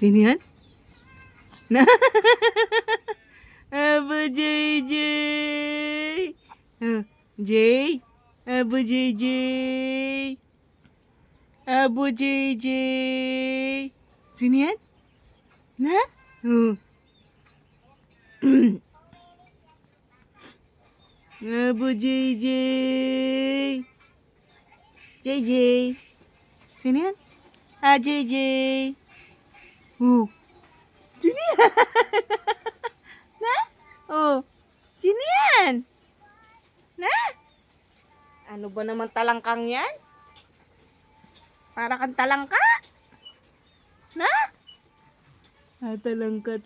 Sino yan? Na? Abo JJ. Jay. Abo JJ. Abo JJ. Sino yan? Na? Abo JJ. JJ. Sino yan? JJ. Sino yan? Na? Sino yan? Na? Ano ba naman talangkang yan? Para kang talangka? Na? Talangka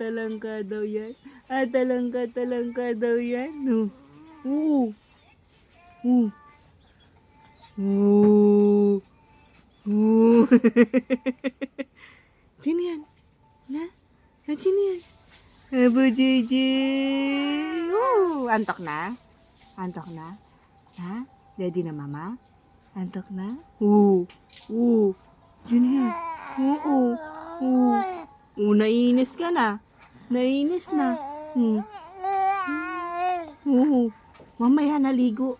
daw yan. Talangka daw yan. Sino yan? Na? Sino yan? Abo JJ. Antok na? Antok na? Ha? Daddy na mama? Antok na? Sino yan? Nainis ka na. Nainis na. Mamaya na ligo.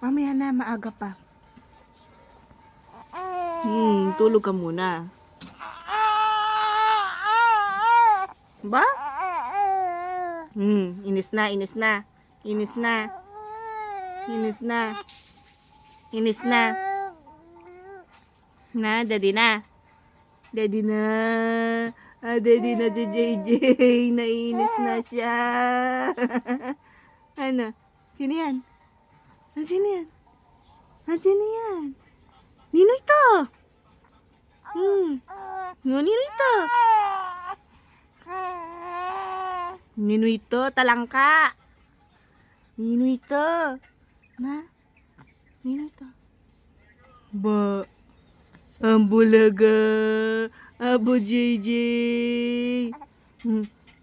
Mamaya na, maaga pa. Tulog ka muna. Ba? Inis na. Na, daddy na. Daddy na si JJ. Nainis na siya. Ano? Sino yan? Sino yan? Nino ito? Nino ito? Nino ito? Talangka. Nino ito? Na? Nino ito? Ba? Ang bulaga. Abo JJ.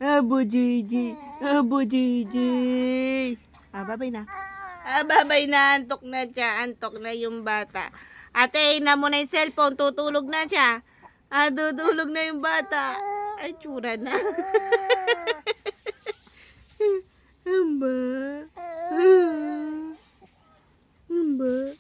Abo JJ. Babay na. Babay na. Antok na siya. Antok na yung bata. Ate, na mo na yung cellphone. Tutulog na siya. Tutulog na yung bata. Ay, tsura na. Amba. Amba.